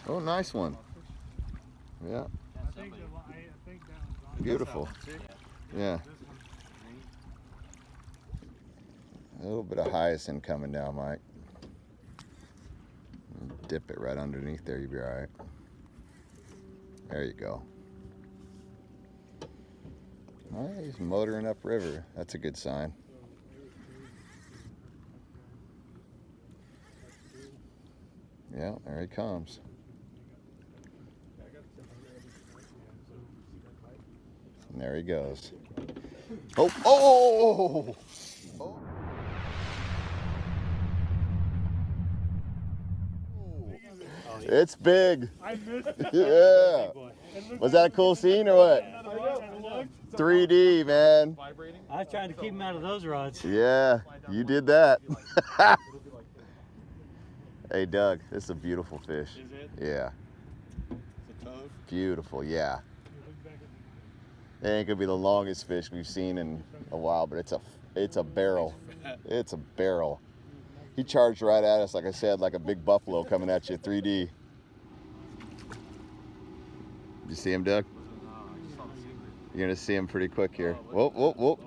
Oh, nice one. Yeah. Beautiful. Yeah. A little bit of hyacinth coming down, Mike. Dip it right underneath there, you'll be all right. There you go. All right, he's motoring upriver. That's a good sign. Yeah, there he comes. And there he goes. Oh, oh, oh. It's big. I missed it. Yeah. Was that a cool scene or what? 3D, man. I was trying to keep him out of those rods. Yeah, you did that. Hey, Doug, this is a beautiful fish. Is it? Yeah. It's a toad? Beautiful, yeah. It ain't gonna be the longest fish we've seen in a while, but it's a barrel. It's a barrel. He charged right at us, like I said, like a big buffalo coming at you, 3D. Did you see him, Doug? You're gonna see him pretty quick here. Whoop, whoop, whoop.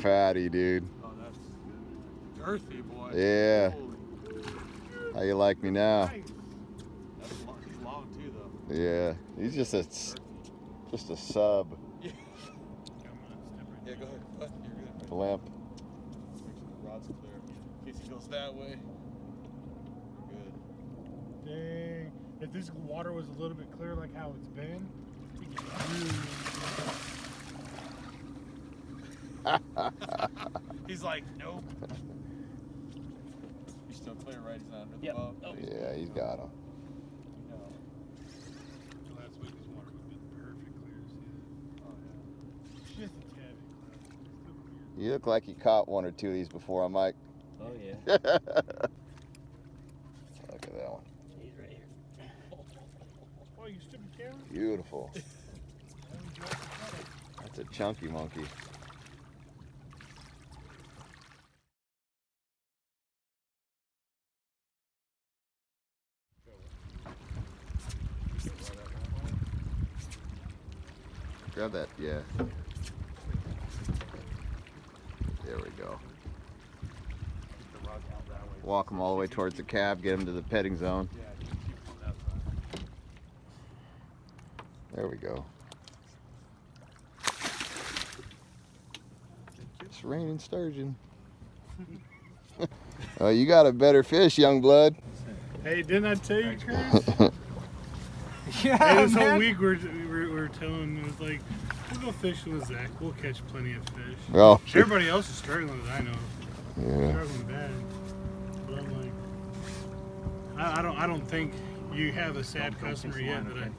Fatty, dude. Oh, that's girthy, boy. Yeah. How you like me now? That's long, he's long too, though. Yeah, he's just a sub. Yeah. Yeah, go ahead. You're good. Blimp. Make sure the rod's clear. In case he goes that way. We're good. Dang. If this water was a little bit clear like how it's been, he could He's like, nope. He's still clear, right? He's not under the boat. Oh. Yeah, he's got him. No. last week this water would have been perfect clear as hell. Oh, yeah. Just a tad bit cloudy. You look like you caught one or two of these before, Mike. Oh yeah. Look at that one. He's right here. Oh, you stood the camera? Beautiful. That's a chunky monkey. Grab that, yeah. There we go. Walk them all the way towards the cab, get them to the petting zone. There we go. It's raining sturgeon. Oh, you got a better fish, young blood. Hey, didn't I tell you, Chris? Yeah, Hey, this whole man. week we're telling him, it was like, we'll go fishing with Zach. We'll catch plenty of fish. Oh, Everybody else is struggling, I know. yeah. Struggling bad. But I'm like, I don't think you have a sad customer yet, but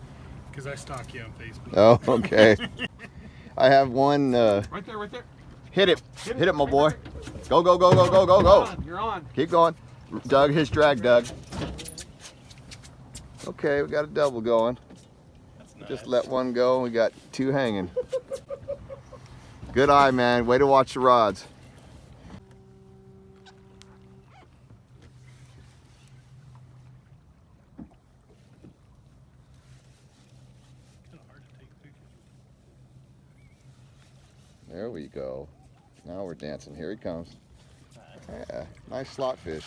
because I stalk you on Facebook. Oh, okay. I have one. Right there, right there. Hit it. Hit it, my boy. Go, go, go, go, go, go, go. You're on. Keep going. Doug, his drag, Doug. Okay, we got a double going. Nice. Just let one go. We got two hanging. Good eye, man. Way to watch the rods. Kind of hard to take pictures. There we go. Now we're dancing. Here he comes. Yeah, nice slot fish.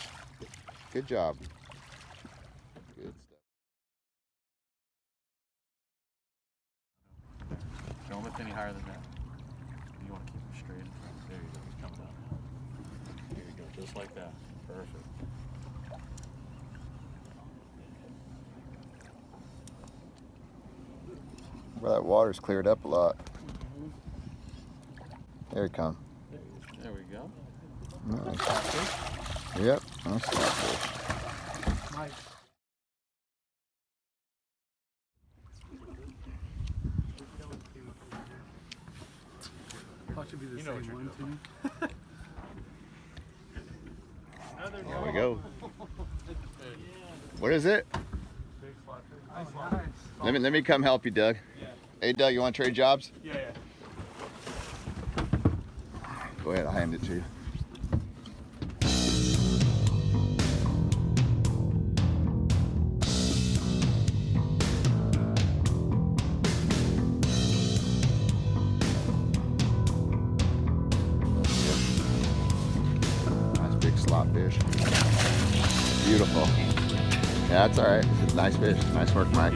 Good job. Good stuff. Don't lift any higher than that. You want to keep him straight in front. There you go. He's coming up. Here you go. Just like that. Perfect. Well, that water's cleared up a lot. There he comes. There we go. Nice. Yep, nice slot fish. Mike. Thought you'd be the You know what same you're one, doing. too. There we go. What is it? Big flat fish. Nice. Let me come help you, Doug. Yeah. Hey, Doug, you want to trade jobs? Yeah, yeah. Go ahead, I'll hand it to you. slot fish. Beautiful. Yeah, that's all right. Nice fish. Nice work, Mike.